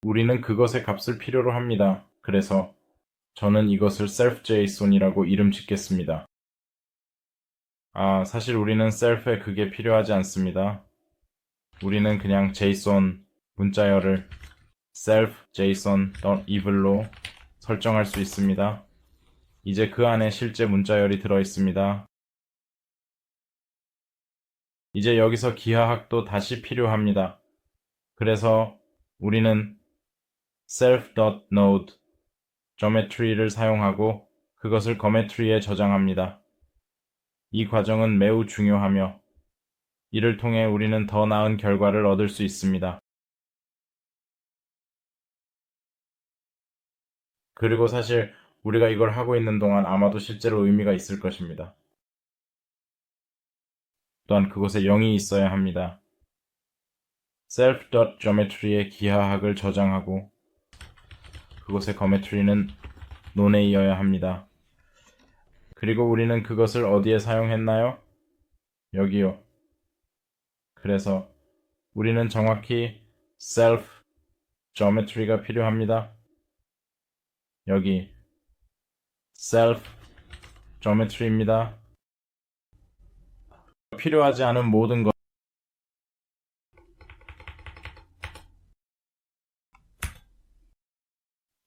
우리는 그것의 값을 필요로 합니다. 그래서 저는 이것을 self-JSON이라고 이름 짓겠습니다. 사실 우리는 self에 그게 필요하지 않습니다. 우리는 그냥 JSON 문자열을 self-json.eval로 설정할 수 있습니다. 이제 그 안에 실제 문자열이 들어 있습니다. 이제 여기서 기하학도 다시 필요합니다. 그래서 우리는 self.node geometry를 사용하고 그것을 geometry에 저장합니다. 이 과정은 매우 중요하며 이를 통해 우리는 더 나은 결과를 얻을 수 있습니다. 그리고 사실 우리가 이걸 하고 있는 동안 아마도 실제로 의미가 있을 것입니다. 또한 그곳에 0이 있어야 합니다. self.geometry에 기하학을 저장하고 그곳의 geometry는 논에이어야 합니다. 그리고 우리는 그것을 어디에 사용했나요? 여기요. 그래서 우리는 정확히 self geometry가 필요합니다. 여기 self geometry입니다. 필요하지 않은 모든 것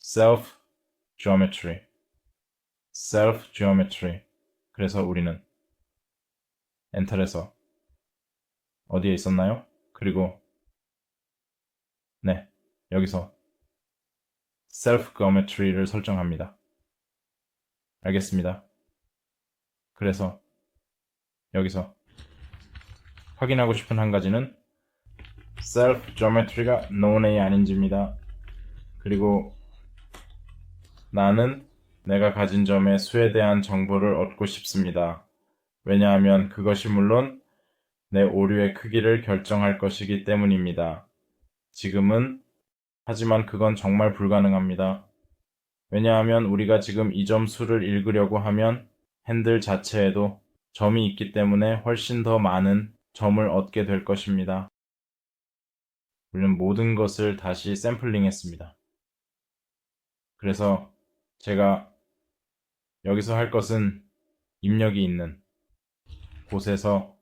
self geometry 그래서 우리는 엔터에서 어디에 있었나요? 그리고 네, 여기서 self geometry를 설정합니다. 알겠습니다. 그래서 여기서 확인하고 싶은 한 가지는 self geometry가 known이 아닌지입니다. 그리고 나는 내가 가진 점의 수에 대한 정보를 얻고 싶습니다. 왜냐하면 그것이 물론 내 오류의 크기를 결정할 것이기 때문입니다. 지금은 하지만 그건 정말 불가능합니다. 왜냐하면 우리가 지금 이 점 수를 읽으려고 하면 핸들 자체에도 점이 있기 때문에 훨씬 더 많은 점을 얻게 될 것입니다. 우리는 모든 것을 다시 샘플링 했습니다. 그래서 제가 여기서 할 것은 입력이 있는 곳에서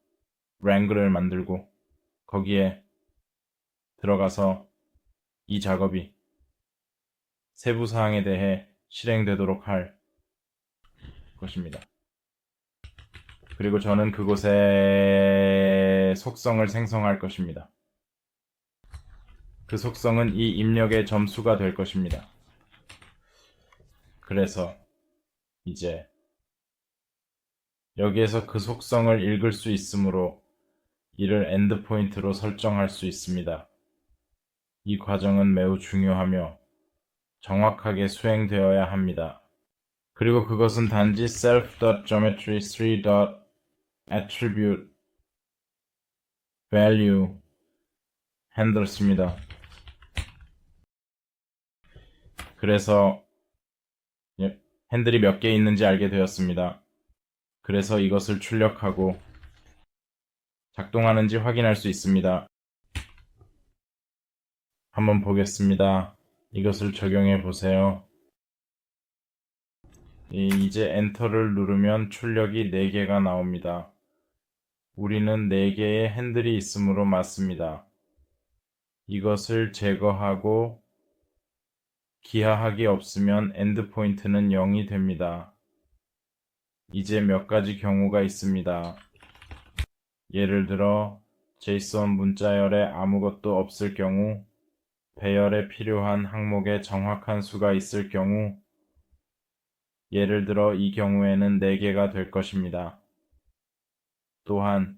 랭글을 만들고 거기에 들어가서 이 작업이 세부 사항에 대해 실행되도록 할 것입니다. 그리고 저는 그곳에 속성을 생성할 것입니다. 그 속성은 이 입력의 점수가 될 것입니다. 그래서 이제 여기에서 그 속성을 읽을 수 있으므로 이를 엔드포인트로 설정할 수 있습니다. 이 과정은 매우 중요하며 정확하게 수행되어야 합니다. 그리고 그것은 단지 self.geometry3.attribute value 핸들스입니다. 그래서 핸들이 몇 개 있는지 알게 되었습니다. 그래서 이것을 출력하고 작동하는지 확인할 수 있습니다. 한번 보겠습니다. 이것을 적용해 보세요. 이제 엔터를 누르면 출력이 4개가 나옵니다. 우리는 4개의 핸들이 있으므로 맞습니다. 이것을 제거하고 기하학이 없으면 엔드포인트는 0이 됩니다. 이제 몇 가지 경우가 있습니다. 예를 들어 JSON 문자열에 아무것도 없을 경우, 배열에 필요한 항목에 정확한 수가 있을 경우, 예를 들어 이 경우에는 4개가 될 것입니다. 또한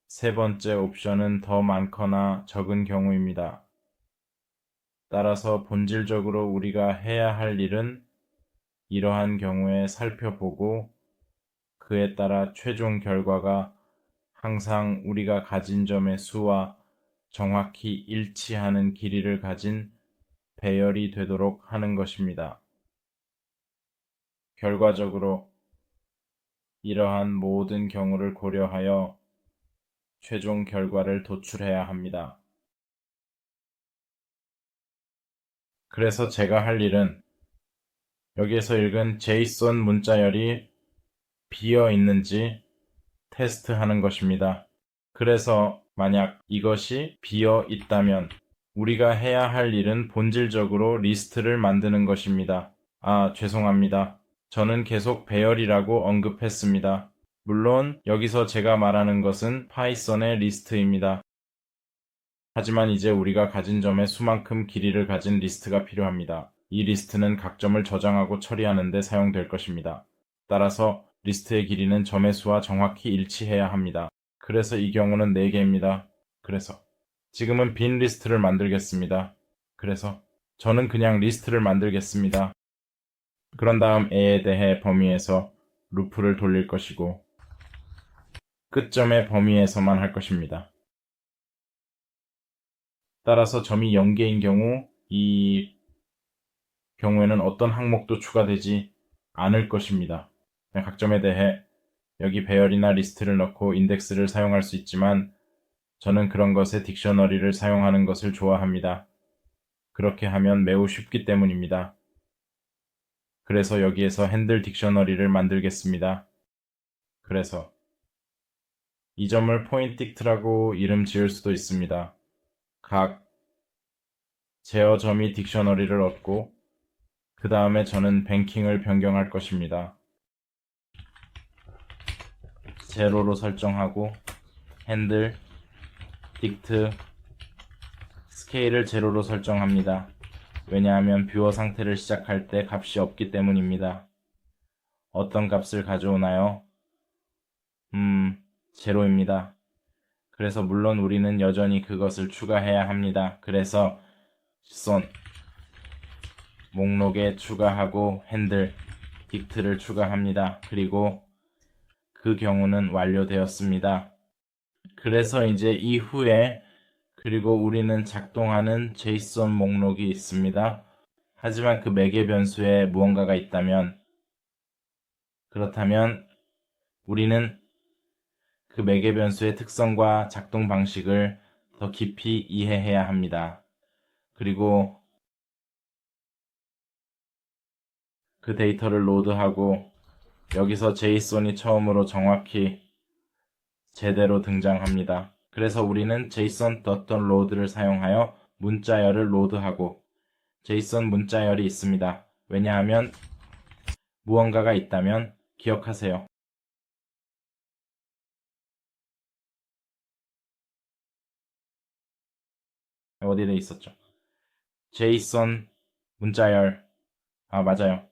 세 번째 옵션은 더 많거나 적은 경우입니다. 따라서 본질적으로 우리가 해야 할 일은 이러한 경우에 살펴보고 그에 따라 최종 결과가 항상 우리가 가진 점의 수와 정확히 일치하는 길이를 가진 배열이 되도록 하는 것입니다. 결과적으로 이러한 모든 경우를 고려하여 최종 결과를 도출해야 합니다. 그래서 제가 할 일은 여기에서 읽은 JSON 문자열이 비어 있는지 테스트하는 것입니다. 그래서 만약 이것이 비어 있다면 우리가 해야 할 일은 본질적으로 리스트를 만드는 것입니다. 아, 죄송합니다. 저는 계속 배열이라고 언급했습니다. 물론 여기서 제가 말하는 것은 파이썬의 리스트입니다. 하지만 이제 우리가 가진 점의 수만큼 길이를 가진 리스트가 필요합니다. 이 리스트는 각 점을 저장하고 처리하는 데 사용될 것입니다. 따라서 리스트의 길이는 점의 수와 정확히 일치해야 합니다. 그래서 이 경우는 4개입니다. 그래서 지금은 빈 리스트를 만들겠습니다. 그래서 저는 그냥 리스트를 만들겠습니다. 그런 다음 a에 대해 범위에서 루프를 돌릴 것이고 끝점의 범위에서만 할 것입니다. 따라서 점이 0개인 경우 이 경우에는 어떤 항목도 추가되지 않을 것입니다. 각 점에 대해 여기 배열이나 리스트를 넣고 인덱스를 사용할 수 있지만 저는 그런 것에 딕셔너리를 사용하는 것을 좋아합니다. 그렇게 하면 매우 쉽기 때문입니다. 그래서 여기에서 핸들 딕셔너리를 만들겠습니다. 그래서 이 점을 포인틱트라고 이름 지을 수도 있습니다. 각 제어 점이 딕셔너리를 얻고 그 다음에 저는 뱅킹을 변경할 것입니다. 제로로 설정하고 핸들, 딕트, 스케일을 제로로 설정합니다. 왜냐하면 뷰어 상태를 시작할 때 값이 없기 때문입니다. 어떤 값을 가져오나요? 제로입니다. 그래서 물론 우리는 여전히 그것을 추가해야 합니다. 그래서 손 목록에 추가하고 핸들, 딕트를 추가합니다. 그리고 그 경우는 완료되었습니다. 그래서 이제 이후에 그리고 우리는 작동하는 JSON 목록이 있습니다. 하지만 그 매개 변수에 무언가가 있다면 그렇다면 우리는 그 매개 변수의 특성과 작동 방식을 더 깊이 이해해야 합니다. 그리고 그 데이터를 로드하고 여기서 JSON이 처음으로 정확히 제대로 등장합니다. 그래서 우리는 JSON.load를 사용하여 문자열을 로드하고 JSON 문자열이 있습니다. 왜냐하면 무언가가 있다면 기억하세요. 어디에 있었죠? JSON 문자열. 아, 맞아요.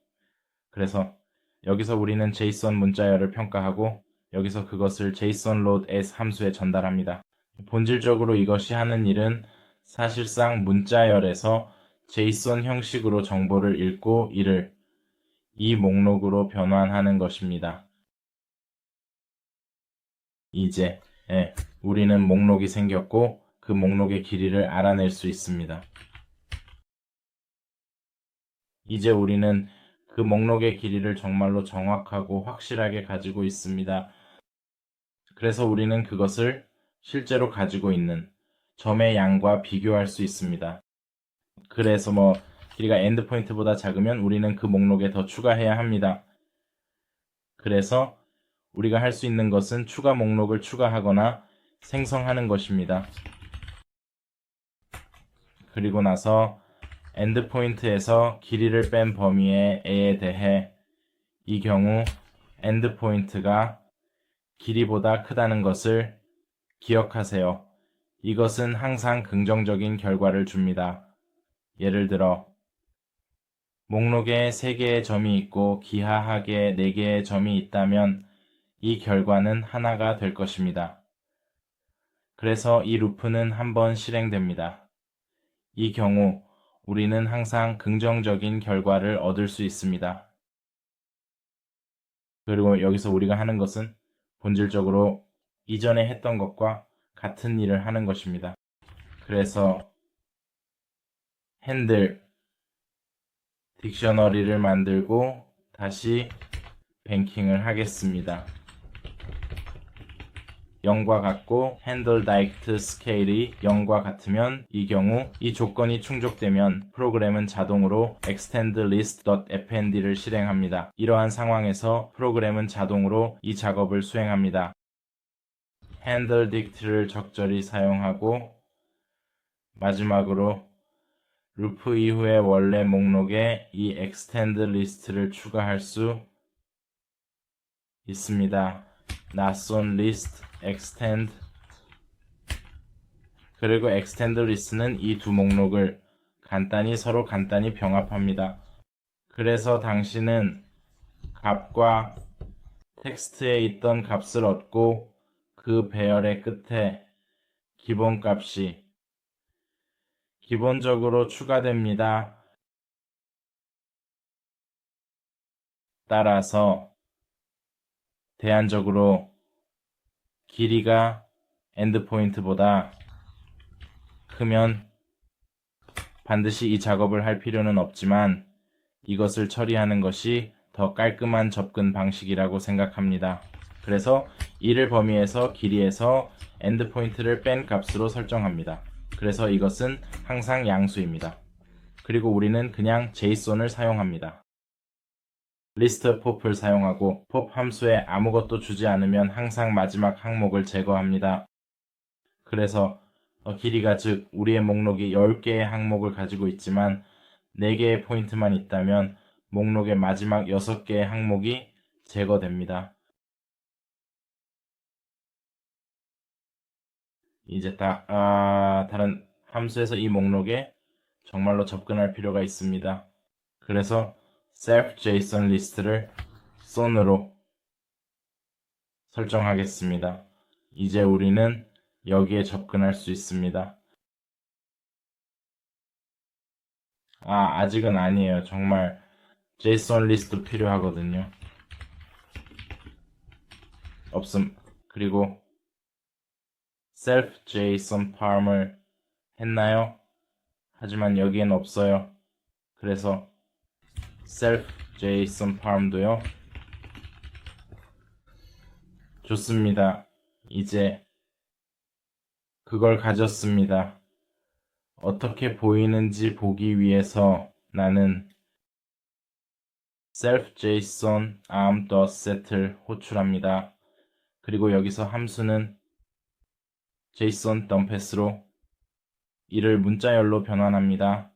그래서 여기서 우리는 JSON 문자열을 평가하고 여기서 그것을 JSON load as 함수에 전달합니다. 본질적으로 이것이 하는 일은 사실상 문자열에서 JSON 형식으로 정보를 읽고 이를 이 목록으로 변환하는 것입니다. 이제 우리는 목록이 생겼고 그 목록의 길이를 알아낼 수 있습니다. 이제 우리는 그 목록의 길이를 정말로 정확하고 확실하게 가지고 있습니다. 그래서 우리는 그것을 실제로 가지고 있는 점의 양과 비교할 수 있습니다. 그래서 길이가 엔드포인트보다 작으면 우리는 그 목록에 더 추가해야 합니다. 그래서 우리가 할 수 있는 것은 추가 목록을 추가하거나 생성하는 것입니다. 그리고 나서 엔드포인트에서 길이를 뺀 범위의 a에 대해 이 경우 엔드포인트가 길이보다 크다는 것을 기억하세요. 이것은 항상 긍정적인 결과를 줍니다. 예를 들어 목록에 3개의 점이 있고 기하학에 4개의 점이 있다면 이 결과는 하나가 될 것입니다. 그래서 이 루프는 한 번 실행됩니다. 이 경우 우리는 항상 긍정적인 결과를 얻을 수 있습니다. 그리고 여기서 우리가 하는 것은 본질적으로 이전에 했던 것과 같은 일을 하는 것입니다. 그래서 핸들 딕셔너리를 만들고 다시 뱅킹을 하겠습니다. 0과 같고 handle diked scale이 0과 같으면 이 경우 이 조건이 충족되면 프로그램은 자동으로 extend list.append를 실행합니다. 이러한 상황에서 프로그램은 자동으로 이 작업을 수행합니다. handle dict를 적절히 사용하고 마지막으로 루프 이후에 원래 목록에 이 extend list를 추가할 수 있습니다. 낯선 list, extend 그리고 extend list는 이 두 목록을 서로 간단히 병합합니다. 그래서 당신은 값과 텍스트에 있던 값을 얻고 그 배열의 끝에 기본값이 기본적으로 추가됩니다. 따라서 대안적으로 길이가 엔드포인트보다 크면 반드시 이 작업을 할 필요는 없지만 이것을 처리하는 것이 더 깔끔한 접근 방식이라고 생각합니다. 그래서 이를 범위에서 길이에서 엔드포인트를 뺀 값으로 설정합니다. 그래서 이것은 항상 양수입니다. 그리고 우리는 그냥 JSON을 사용합니다. list pop을 사용하고 pop 함수에 아무것도 주지 않으면 항상 마지막 항목을 제거합니다. 그래서 길이가 즉 우리의 목록이 10개의 항목을 가지고 있지만 4개의 포인트만 있다면 목록의 마지막 6개의 항목이 제거됩니다. 이제 다른 함수에서 이 목록에 정말로 접근할 필요가 있습니다. 그래서 self JSON 리스트를 son으로 설정하겠습니다. 이제 우리는 여기에 접근할 수 있습니다. 아직은 아니에요. 정말 JSON 리스트도 필요하거든요. 없음. 그리고 self JSON farm을 했나요? 하지만 여기엔 없어요. 그래서 self JSON farm도요. 좋습니다. 이제 그걸 가졌습니다. 어떻게 보이는지 보기 위해서 나는 self JSON arm.set을 호출합니다. 그리고 여기서 함수는 JSON dumpas로 이를 문자열로 변환합니다.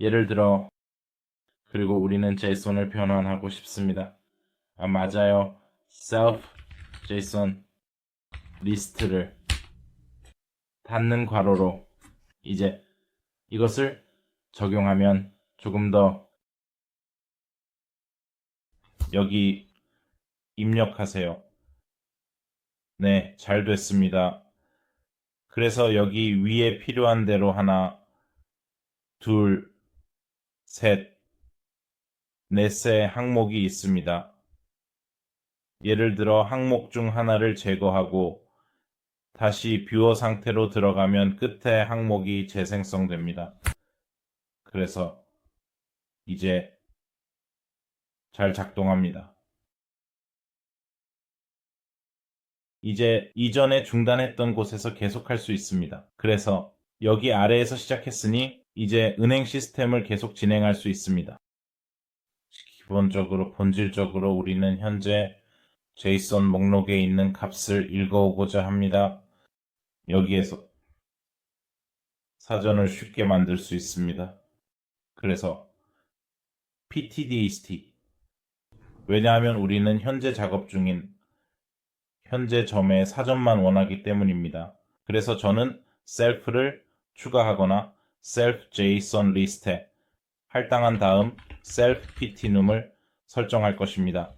예를 들어 그리고 우리는 JSON을 변환하고 싶습니다. 맞아요. self JSON 리스트를 닫는 괄호로 이제 이것을 적용하면 조금 더 여기 입력하세요. 네, 잘 됐습니다. 그래서 여기 위에 필요한 대로 하나, 둘, 셋, 넷의 항목이 있습니다. 예를 들어 항목 중 하나를 제거하고 다시 뷰어 상태로 들어가면 끝에 항목이 재생성됩니다. 그래서 이제 잘 작동합니다. 이제 이전에 중단했던 곳에서 계속할 수 있습니다. 그래서 여기 아래에서 시작했으니 이제 은행 시스템을 계속 진행할 수 있습니다. 기본적으로 본질적으로 우리는 현재 JSON 목록에 있는 값을 읽어오고자 합니다. 여기에서 사전을 쉽게 만들 수 있습니다. 그래서 ptdist 왜냐하면 우리는 현재 작업 중인 현재 점의 사전만 원하기 때문입니다. 그래서 저는 self를 추가하거나 self JSON 리스트에 할당한 다음 self ptnum을 설정할 것입니다.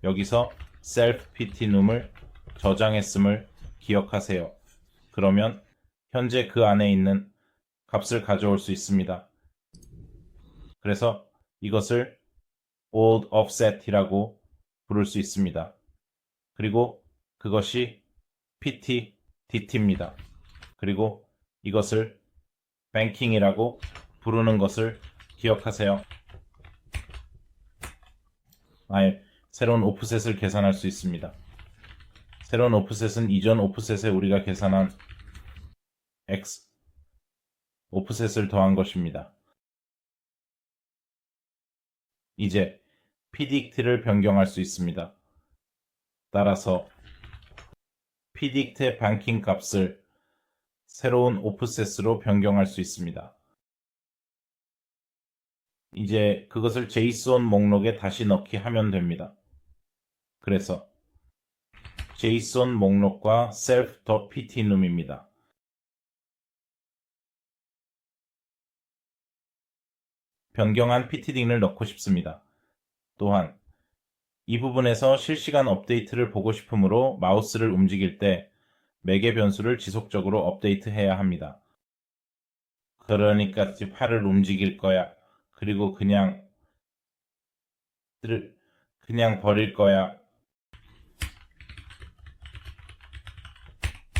여기서 self ptnum을 저장했음을 기억하세요. 그러면 현재 그 안에 있는 값을 가져올 수 있습니다. 그래서 이것을 old offset이라고 부를 수 있습니다. 그리고 그것이 pt, dt입니다. 그리고 이것을 banking이라고 부르는 것을 기억하세요. 새로운 오프셋을 계산할 수 있습니다. 새로운 오프셋은 이전 오프셋에 우리가 계산한 X 오프셋을 더한 것입니다. 이제 PDICT를 변경할 수 있습니다. 따라서 PDICT의 반킹 값을 새로운 오프셋으로 변경할 수 있습니다. 이제 그것을 JSON 목록에 다시 넣기 하면 됩니다. 그래서 JSON 목록과 self.ptnum입니다. 변경한 ptding을 넣고 싶습니다. 또한 이 부분에서 실시간 업데이트를 보고 싶으므로 마우스를 움직일 때 매개 변수를 지속적으로 업데이트해야 합니다. 그러니까 팔을 움직일 거야. 그리고 그냥 버릴 거야.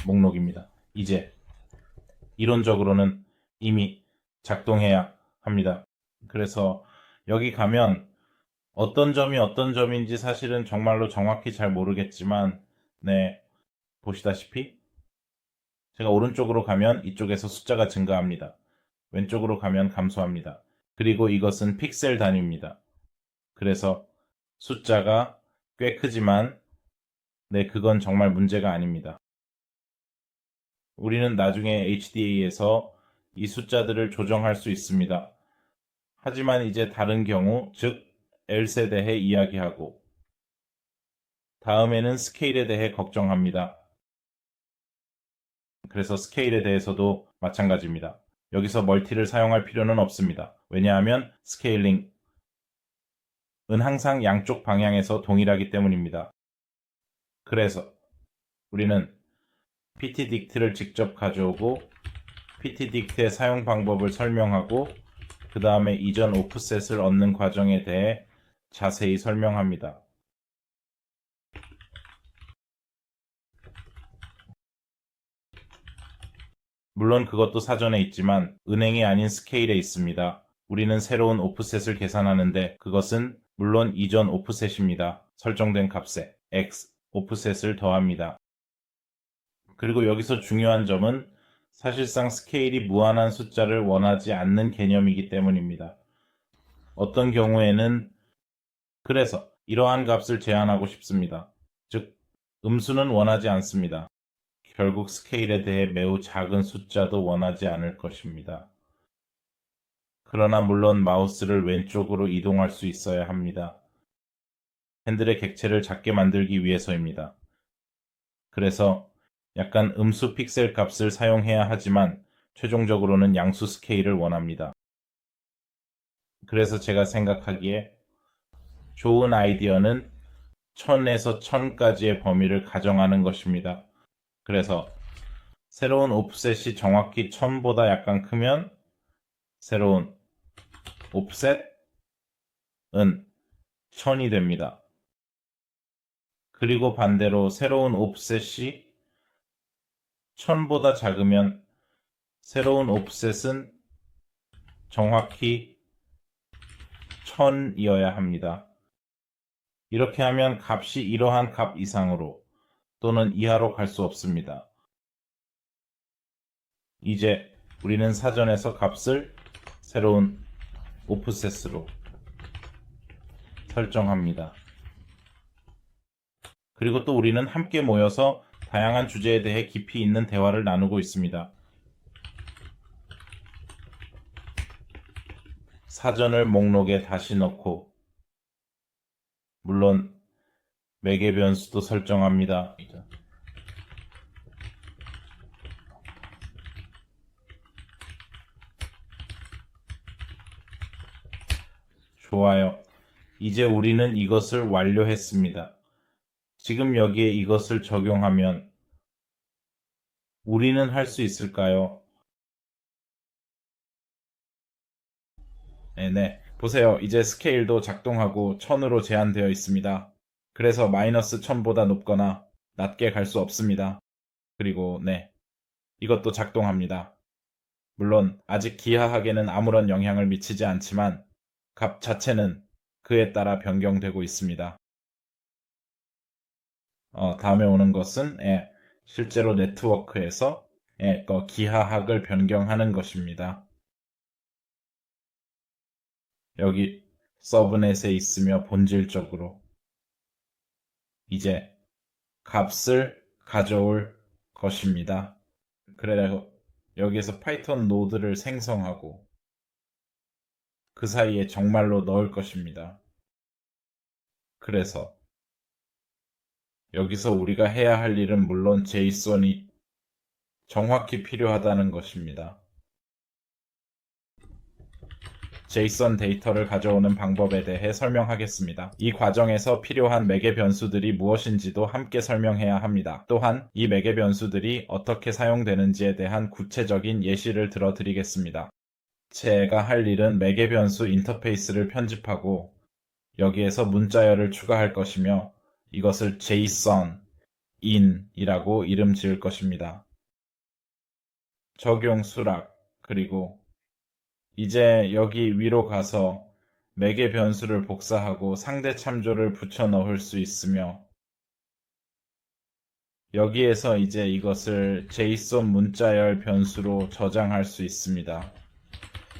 목록입니다. 이제 이론적으로는 이미 작동해야 합니다. 그래서 여기 가면 어떤 점이 어떤 점인지 사실은 정말로 정확히 잘 모르겠지만 네, 보시다시피 제가 오른쪽으로 가면 이쪽에서 숫자가 증가합니다. 왼쪽으로 가면 감소합니다. 그리고 이것은 픽셀 단위입니다. 그래서 숫자가 꽤 크지만 네, 그건 정말 문제가 아닙니다. 우리는 나중에 HDA에서 이 숫자들을 조정할 수 있습니다. 하지만 이제 다른 경우, 즉 L세 대해 이야기하고 다음에는 스케일에 대해 걱정합니다. 그래서 스케일에 대해서도 마찬가지입니다. 여기서 멀티를 사용할 필요는 없습니다. 왜냐하면 스케일링은 항상 양쪽 방향에서 동일하기 때문입니다. 그래서 우리는 ptdict를 직접 가져오고 ptdict의 사용 방법을 설명하고 그 다음에 이전 오프셋을 얻는 과정에 대해 자세히 설명합니다. 물론 그것도 사전에 있지만 은행이 아닌 스케일에 있습니다. 우리는 새로운 오프셋을 계산하는데 그것은 물론 이전 오프셋입니다. 설정된 값에 X 오프셋을 더합니다. 그리고 여기서 중요한 점은 사실상 스케일이 무한한 숫자를 원하지 않는 개념이기 때문입니다. 어떤 경우에는 그래서 이러한 값을 제한하고 싶습니다. 즉, 음수는 원하지 않습니다. 결국 스케일에 대해 매우 작은 숫자도 원하지 않을 것입니다. 그러나 물론 마우스를 왼쪽으로 이동할 수 있어야 합니다. 핸들의 객체를 작게 만들기 위해서입니다. 그래서 약간 음수 픽셀 값을 사용해야 하지만 최종적으로는 양수 스케일을 원합니다. 그래서 제가 생각하기에 좋은 아이디어는 1000에서 1000까지의 범위를 가정하는 것입니다. 그래서 새로운 오프셋이 정확히 1000보다 약간 크면 새로운 오프셋은 1000이 됩니다. 그리고 반대로 새로운 오프셋이 1000보다 작으면 새로운 오프셋은 정확히 1000이어야 합니다. 이렇게 하면 값이 이러한 값 이상으로 또는 이하로 갈 수 없습니다. 이제 우리는 사전에서 값을 새로운 오프셋으로 설정합니다. 그리고 또 우리는 함께 모여서 다양한 주제에 대해 깊이 있는 대화를 나누고 있습니다. 사전을 목록에 다시 넣고 물론 매개 변수도 설정합니다. 좋아요. 이제 우리는 이것을 완료했습니다. 지금 여기에 이것을 적용하면 우리는 할 수 있을까요? 네. 보세요. 이제 스케일도 작동하고 1000으로 제한되어 있습니다. 그래서 마이너스 1000보다 높거나 낮게 갈 수 없습니다. 그리고 네. 이것도 작동합니다. 물론 아직 기하학에는 아무런 영향을 미치지 않지만 값 자체는 그에 따라 변경되고 있습니다. 다음에 오는 것은 실제로 네트워크에서 기하학을 변경하는 것입니다. 여기 서브넷에 있으며 본질적으로 이제 값을 가져올 것입니다. 그래서 여기에서 파이썬 노드를 생성하고 그 사이에 정말로 넣을 것입니다. 그래서 여기서 우리가 해야 할 일은 물론 JSON이 정확히 필요하다는 것입니다. JSON 데이터를 가져오는 방법에 대해 설명하겠습니다. 이 과정에서 필요한 매개 변수들이 무엇인지도 함께 설명해야 합니다. 또한 이 매개 변수들이 어떻게 사용되는지에 대한 구체적인 예시를 들어드리겠습니다. 제가 할 일은 매개 변수 인터페이스를 편집하고 여기에서 문자열을 추가할 것이며 이것을 JSON in이라고 이름 지을 것입니다. 적용 수락 그리고 이제 여기 위로 가서 매개 변수를 복사하고 상대 참조를 붙여 넣을 수 있으며 여기에서 이제 이것을 JSON 문자열 변수로 저장할 수 있습니다.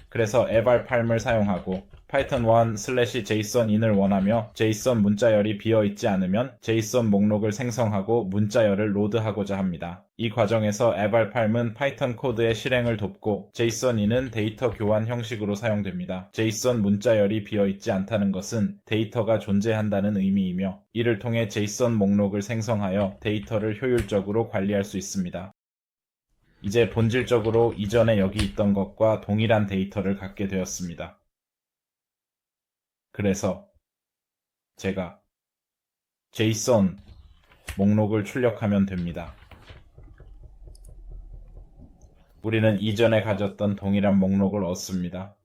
그래서 eval8을 사용하고 python1/JSONin을 원하며 JSON 문자열이 비어있지 않으면 JSON 목록을 생성하고 문자열을 로드하고자 합니다. 이 과정에서 eval8은 파이썬 코드의 실행을 돕고 JSONin은 데이터 교환 형식으로 사용됩니다. JSON 문자열이 비어있지 않다는 것은 데이터가 존재한다는 의미이며 이를 통해 JSON 목록을 생성하여 데이터를 효율적으로 관리할 수 있습니다. 이제 본질적으로 이전에 여기 있던 것과 동일한 데이터를 갖게 되었습니다. 그래서 제가 JSON 목록을 출력하면 됩니다. 우리는 이전에 가졌던 동일한 목록을 얻습니다.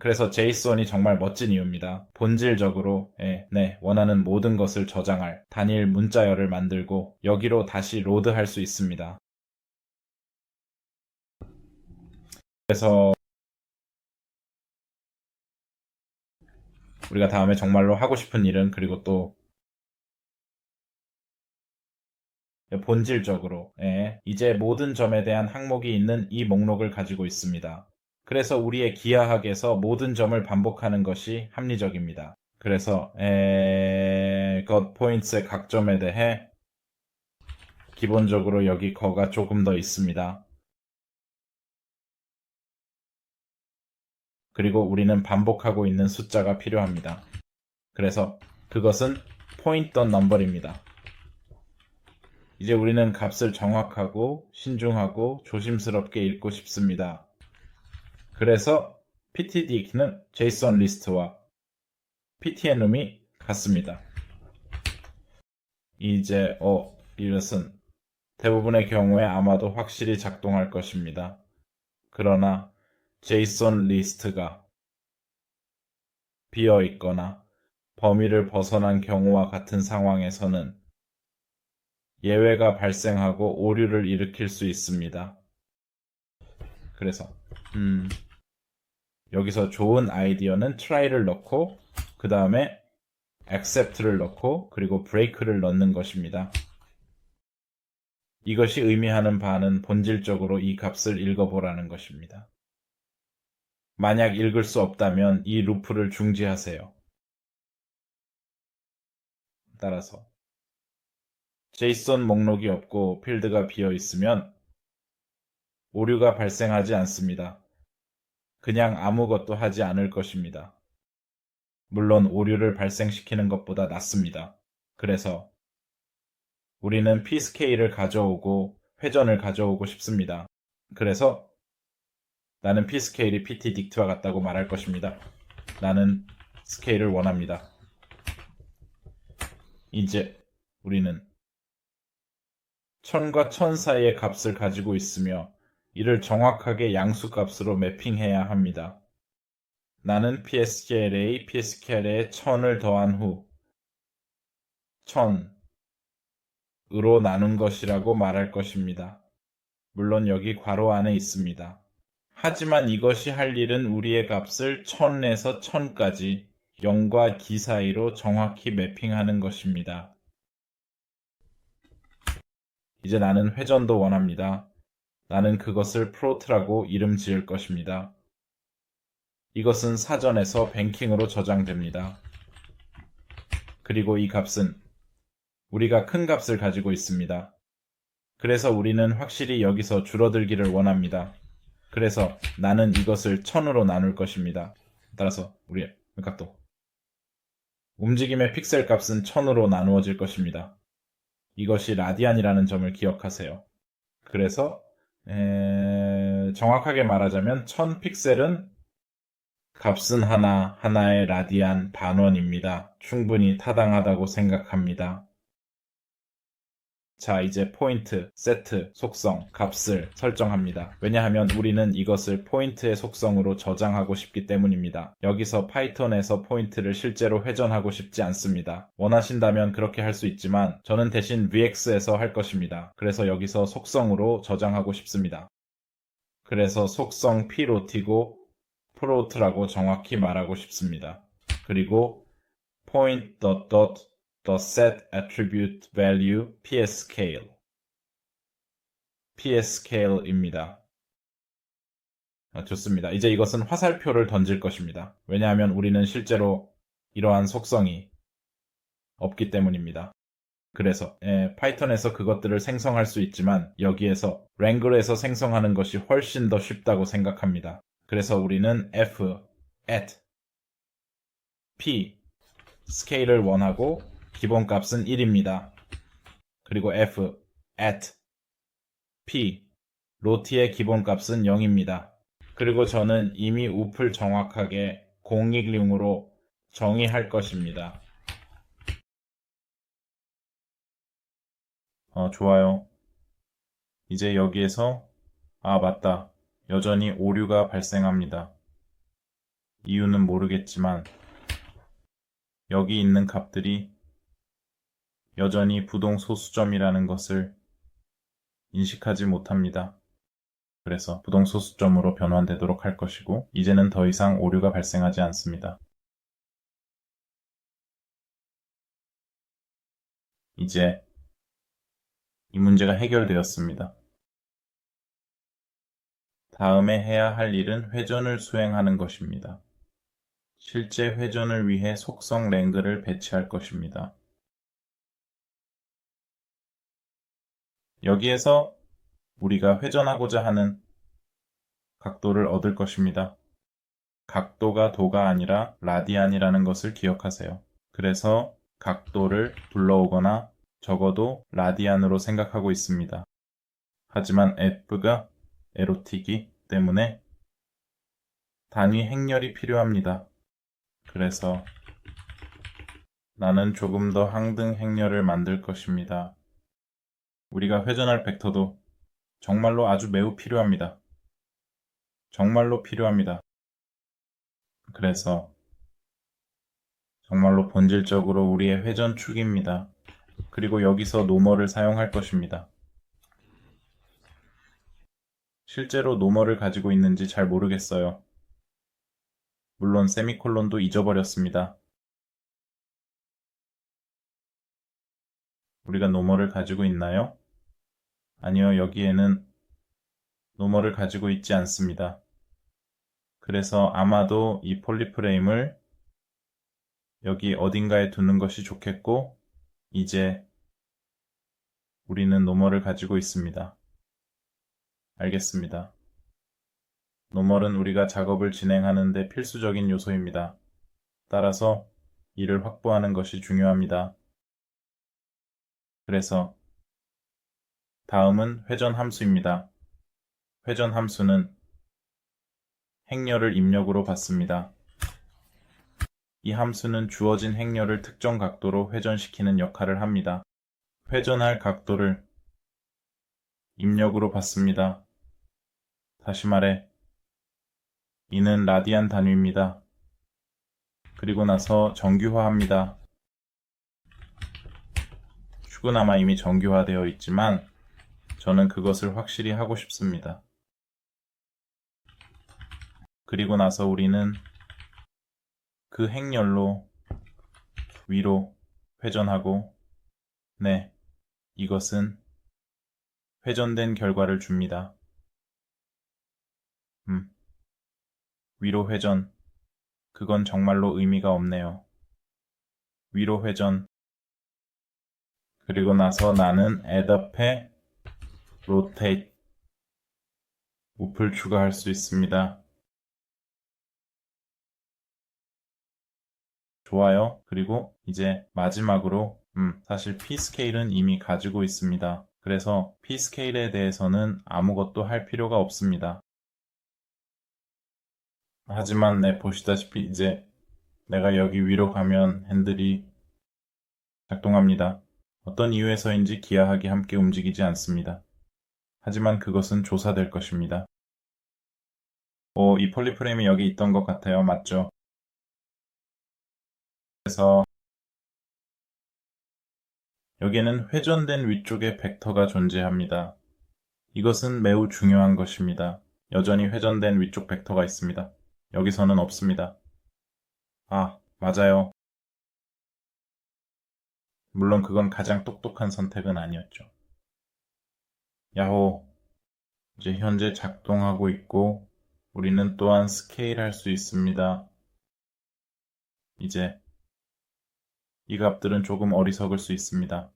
그래서 JSON이 정말 멋진 이유입니다. 본질적으로 원하는 모든 것을 저장할 단일 문자열을 만들고 여기로 다시 로드할 수 있습니다. 그래서 우리가 다음에 정말로 하고 싶은 일은 그리고 또 본질적으로 이제 모든 점에 대한 항목이 있는 이 목록을 가지고 있습니다. 그래서 우리의 기하학에서 모든 점을 반복하는 것이 합리적입니다. 그래서 got points의 각 점에 대해 기본적으로 여기 거가 조금 더 있습니다. 그리고 우리는 반복하고 있는 숫자가 필요합니다. 그래서 그것은 pointer number입니다. 이제 우리는 값을 정확하고 신중하고 조심스럽게 읽고 싶습니다. 그래서 ptd는 JSON 리스트와 ptenum이 같습니다. 이제 이것은 대부분의 경우에 아마도 확실히 작동할 것입니다. 그러나 JSON 리스트가 비어 있거나 범위를 벗어난 경우와 같은 상황에서는 예외가 발생하고 오류를 일으킬 수 있습니다. 그래서 여기서 좋은 아이디어는 try를 넣고 그 다음에 accept를 넣고 그리고 break를 넣는 것입니다. 이것이 의미하는 바는 본질적으로 이 값을 읽어보라는 것입니다. 만약 읽을 수 없다면 이 루프를 중지하세요. 따라서 JSON 목록이 없고 필드가 비어 있으면 오류가 발생하지 않습니다. 그냥 아무것도 하지 않을 것입니다. 물론 오류를 발생시키는 것보다 낫습니다. 그래서 우리는 pscale을 가져오고 회전을 가져오고 싶습니다. 그래서 나는 pscale이 ptdict와 같다고 말할 것입니다. 나는 스케일을 원합니다. 이제 우리는 1000과 1000 사이의 값을 가지고 있으며 이를 정확하게 양수값으로 매핑해야 합니다. 나는 pscale에 1000을 더한 후 1000으로 나눈 것이라고 말할 것입니다. 물론 여기 괄호 안에 있습니다. 하지만 이것이 할 일은 우리의 값을 1000에서 1000까지 0과 기 사이로 정확히 매핑하는 것입니다. 이제 나는 회전도 원합니다. 나는 그것을 프로트라고 이름 지을 것입니다. 이것은 사전에서 뱅킹으로 저장됩니다. 그리고 이 값은 우리가 큰 값을 가지고 있습니다. 그래서 우리는 확실히 여기서 줄어들기를 원합니다. 그래서 나는 이것을 1000으로 나눌 것입니다. 따라서 우리의 각도. 움직임의 픽셀 값은 1000으로 나누어질 것입니다. 이것이 라디안이라는 점을 기억하세요. 그래서 정확하게 말하자면 1000 픽셀은 값은 하나의 라디안 반원입니다. 충분히 타당하다고 생각합니다. 자, 이제 포인트, 세트, 속성, 값을 설정합니다. 왜냐하면 우리는 이것을 포인트의 속성으로 저장하고 싶기 때문입니다. 여기서 파이썬에서 포인트를 실제로 회전하고 싶지 않습니다. 원하신다면 그렇게 할 수 있지만 저는 대신 VX에서 할 것입니다. 그래서 여기서 속성으로 저장하고 싶습니다. 그래서 속성 P로티고 프로트라고 정확히 말하고 싶습니다. 그리고 point the set attribute value pscale입니다. 좋습니다. 이제 이것은 화살표를 던질 것입니다. 왜냐하면 우리는 실제로 이러한 속성이 없기 때문입니다. 그래서 파이썬에서 그것들을 생성할 수 있지만 여기에서 랭글에서 생성하는 것이 훨씬 더 쉽다고 생각합니다. 그래서 우리는 f at p 스케일을 원하고 기본값은 1입니다. 그리고 f at p 로티의 기본값은 0입니다. 그리고 저는 이미 우플 정확하게 010으로 정의할 것입니다. 좋아요. 이제 여기에서 맞다. 여전히 오류가 발생합니다. 이유는 모르겠지만 여기 있는 값들이 여전히 부동 소수점이라는 것을 인식하지 못합니다. 그래서 부동 소수점으로 변환되도록 할 것이고 이제는 더 이상 오류가 발생하지 않습니다. 이제 이 문제가 해결되었습니다. 다음에 해야 할 일은 회전을 수행하는 것입니다. 실제 회전을 위해 속성 랭글을 배치할 것입니다. 여기에서 우리가 회전하고자 하는 각도를 얻을 것입니다. 각도가 도가 아니라 라디안이라는 것을 기억하세요. 그래서 각도를 불러오거나 적어도 라디안으로 생각하고 있습니다. 하지만 f가 에로티기 때문에 단위 행렬이 필요합니다. 그래서 나는 조금 더 항등 행렬을 만들 것입니다. 우리가 회전할 벡터도 정말로 아주 매우 필요합니다. 정말로 필요합니다. 그래서 정말로 본질적으로 우리의 회전축입니다. 그리고 여기서 노멀을 사용할 것입니다. 실제로 노멀을 가지고 있는지 잘 모르겠어요. 물론 세미콜론도 잊어버렸습니다. 우리가 노멀을 가지고 있나요? 아니요, 여기에는 노멀을 가지고 있지 않습니다. 그래서 아마도 이 폴리프레임을 여기 어딘가에 두는 것이 좋겠고 이제 우리는 노멀을 가지고 있습니다. 알겠습니다. 노멀은 우리가 작업을 진행하는 데 필수적인 요소입니다. 따라서 이를 확보하는 것이 중요합니다. 그래서 다음은 회전 함수입니다. 회전 함수는 행렬을 입력으로 받습니다. 이 함수는 주어진 행렬을 특정 각도로 회전시키는 역할을 합니다. 회전할 각도를 입력으로 받습니다. 다시 말해, 이는 라디안 단위입니다. 그리고 나서 정규화합니다. 축은 아마 이미 정규화되어 있지만 저는 그것을 확실히 하고 싶습니다. 그리고 나서 우리는 그 행렬로 위로 회전하고, 네, 이것은 회전된 결과를 줍니다. 위로 회전. 그건 정말로 의미가 없네요. 위로 회전. 그리고 나서 나는 add up에 rotate. 우플 추가할 수 있습니다. 좋아요. 그리고 이제 마지막으로 사실 P스케일은 이미 가지고 있습니다. 그래서 P스케일에 대해서는 아무것도 할 필요가 없습니다. 하지만 보시다시피 이제 내가 여기 위로 가면 핸들이 작동합니다. 어떤 이유에서인지 기하학이 함께 움직이지 않습니다. 하지만 그것은 조사될 것입니다. 이 폴리 프레임이 여기 있던 것 같아요. 맞죠? 그래서 여기에는 회전된 위쪽에 벡터가 존재합니다. 이것은 매우 중요한 것입니다. 여전히 회전된 위쪽 벡터가 있습니다. 여기서는 없습니다. 아, 맞아요. 물론 그건 가장 똑똑한 선택은 아니었죠. 야호. 이제 현재 작동하고 있고 우리는 또한 스케일할 수 있습니다. 이제 이 값들은 조금 어리석을 수 있습니다.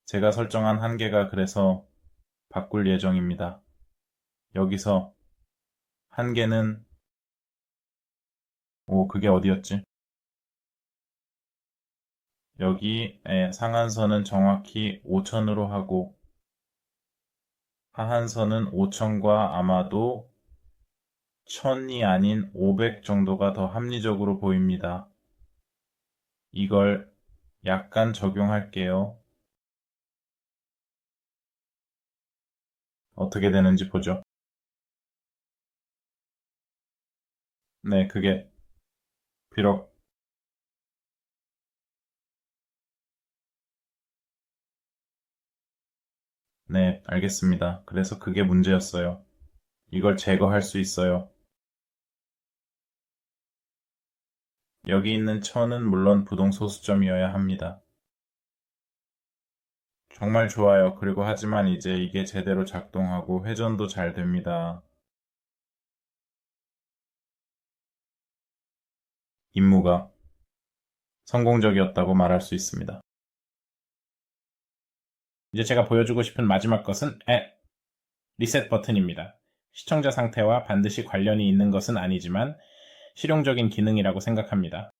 제가 설정한 한계가 그래서 바꿀 예정입니다. 여기서 한계는 그게 어디였지? 여기 상한선은 정확히 5000으로 하고 하한선은 5000과 아마도 1000이 아닌 500 정도가 더 합리적으로 보입니다. 이걸 약간 적용할게요. 어떻게 되는지 보죠. 네, 그게 비록 네, 알겠습니다. 그래서 그게 문제였어요. 이걸 제거할 수 있어요. 여기 있는 1000은 물론 부동소수점이어야 합니다. 정말 좋아요. 그리고 하지만 이제 이게 제대로 작동하고 회전도 잘 됩니다. 임무가 성공적이었다고 말할 수 있습니다. 이제 제가 보여주고 싶은 마지막 것은 리셋 버튼입니다. 시청자 상태와 반드시 관련이 있는 것은 아니지만 실용적인 기능이라고 생각합니다.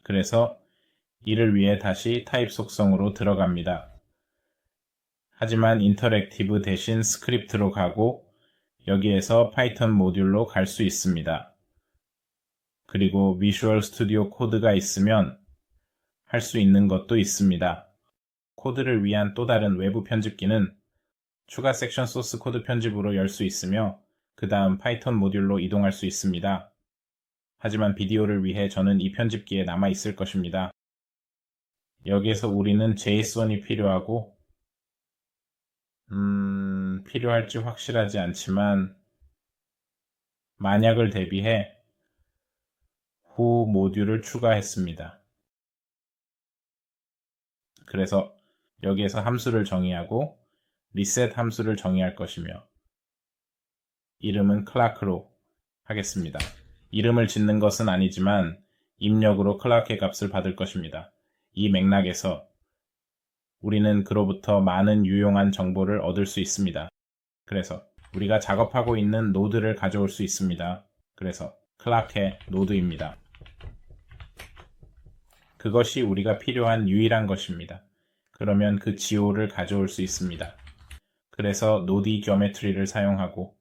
그래서 이를 위해 다시 타입 속성으로 들어갑니다. 하지만 인터랙티브 대신 스크립트로 가고 여기에서 파이썬 모듈로 갈 수 있습니다. 그리고 비주얼 스튜디오 코드가 있으면 할 수 있는 것도 있습니다. 코드를 위한 또 다른 외부 편집기는 추가 섹션 소스 코드 편집으로 열 수 있으며 그 다음 파이썬 모듈로 이동할 수 있습니다. 하지만 비디오를 위해 저는 이 편집기에 남아 있을 것입니다. 여기에서 우리는 JSON이 필요하고 필요할지 확실하지 않지만 만약을 대비해 후 모듈을 추가했습니다. 그래서 여기에서 함수를 정의하고 리셋 함수를 정의할 것이며 이름은 클락으로 하겠습니다. 이름을 짓는 것은 아니지만 입력으로 클락의 값을 받을 것입니다. 이 맥락에서 우리는 그로부터 많은 유용한 정보를 얻을 수 있습니다. 그래서 우리가 작업하고 있는 노드를 가져올 수 있습니다. 그래서 클락의 노드입니다. 그것이 우리가 필요한 유일한 것입니다. 그러면 그 지오를 가져올 수 있습니다. 그래서 노드 지오메트리를 사용하고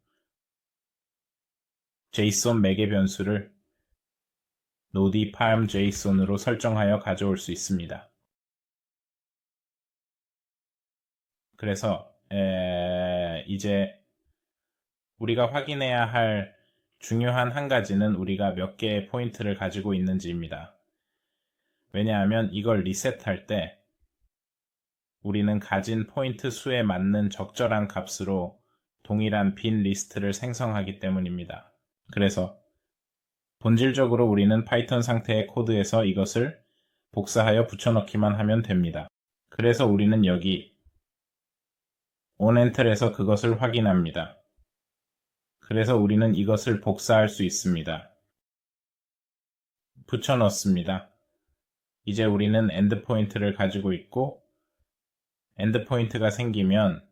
JSON 매개 변수를 노드 palm JSON으로 설정하여 가져올 수 있습니다. 그래서 이제 우리가 확인해야 할 중요한 한 가지는 우리가 몇 개의 포인트를 가지고 있는지입니다. 왜냐하면 이걸 리셋할 때 우리는 가진 포인트 수에 맞는 적절한 값으로 동일한 빈 리스트를 생성하기 때문입니다. 그래서 본질적으로 우리는 파이썬 상태의 코드에서 이것을 복사하여 붙여넣기만 하면 됩니다. 그래서 우리는 여기 onEnter에서 그것을 확인합니다. 그래서 우리는 이것을 복사할 수 있습니다. 붙여넣습니다. 이제 우리는 엔드포인트를 가지고 있고 엔드포인트가 생기면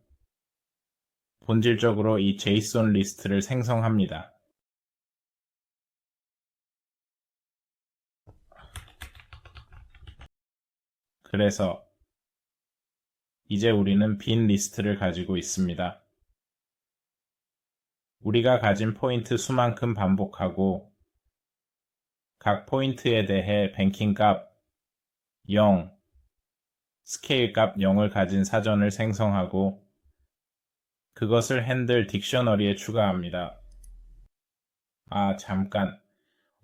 본질적으로 이 JSON 리스트를 생성합니다. 그래서 이제 우리는 빈 리스트를 가지고 있습니다. 우리가 가진 포인트 수만큼 반복하고 각 포인트에 대해 뱅킹 값 0, 스케일 값 0을 가진 사전을 생성하고 그것을 핸들 딕셔너리에 추가합니다. 잠깐.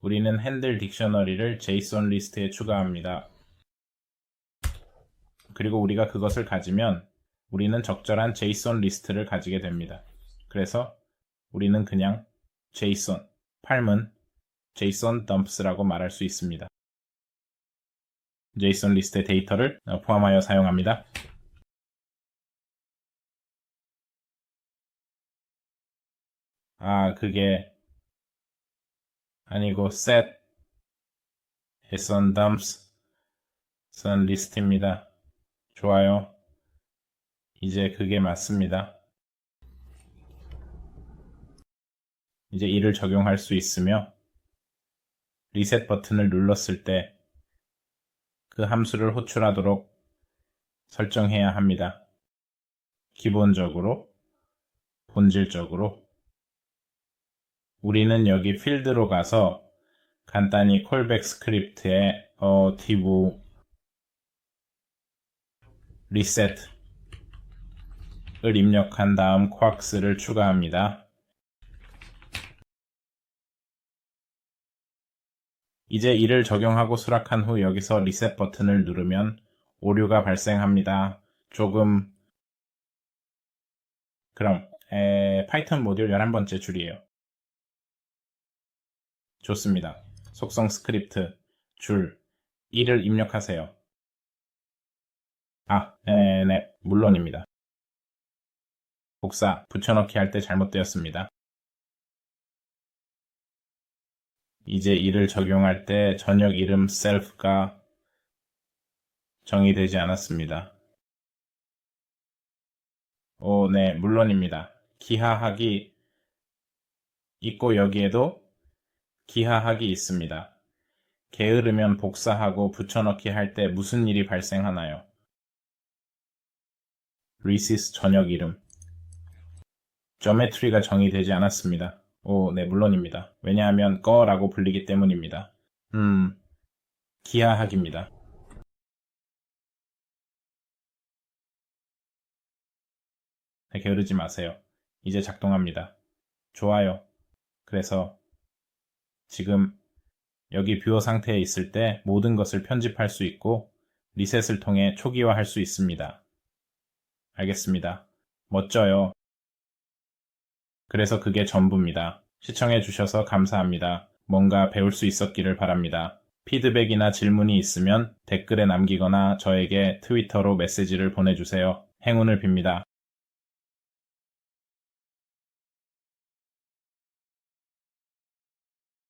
우리는 핸들 딕셔너리를 JSON 리스트에 추가합니다. 그리고 우리가 그것을 가지면 우리는 적절한 JSON 리스트를 가지게 됩니다. 그래서 우리는 그냥 JSON, 팔문 JSON dumps라고 말할 수 있습니다. JSON 리스트의 데이터를 포함하여 사용합니다. 그게 아니고 set JSON dumps JSON 리스트입니다. 좋아요. 이제 그게 맞습니다. 이제 이를 적용할 수 있으며 리셋 버튼을 눌렀을 때 그 함수를 호출하도록 설정해야 합니다. 기본적으로, 본질적으로 우리는 여기 필드로 가서 간단히 콜백 스크립트에 div reset을 입력한 다음 quarks를 추가합니다. 이제 이를 적용하고 수락한 후 여기서 리셋 버튼을 누르면 오류가 발생합니다. 그럼 파이썬 모듈 11번째 줄이에요. 좋습니다. 속성 스크립트 줄 1을 입력하세요. 네, 물론입니다. 복사, 붙여넣기 할 때 잘못되었습니다. 이제 이를 적용할 때 전역 이름 self가 정의되지 않았습니다. 네, 물론입니다. 기하학이 있고 여기에도 기하학이 있습니다. 게으르면 복사하고 붙여넣기 할 때 무슨 일이 발생하나요? resys 전역 이름 geometry가 정의되지 않았습니다. 네, 물론입니다. 왜냐하면 거라고 불리기 때문입니다. 기하학입니다. 게으르지 마세요. 이제 작동합니다. 좋아요. 그래서 지금 여기 뷰어 상태에 있을 때 모든 것을 편집할 수 있고 리셋을 통해 초기화할 수 있습니다. 알겠습니다. 멋져요. 그래서 그게 전부입니다. 시청해주셔서 감사합니다. 뭔가 배울 수 있었기를 바랍니다. 피드백이나 질문이 있으면 댓글에 남기거나 저에게 트위터로 메시지를 보내주세요. 행운을 빕니다.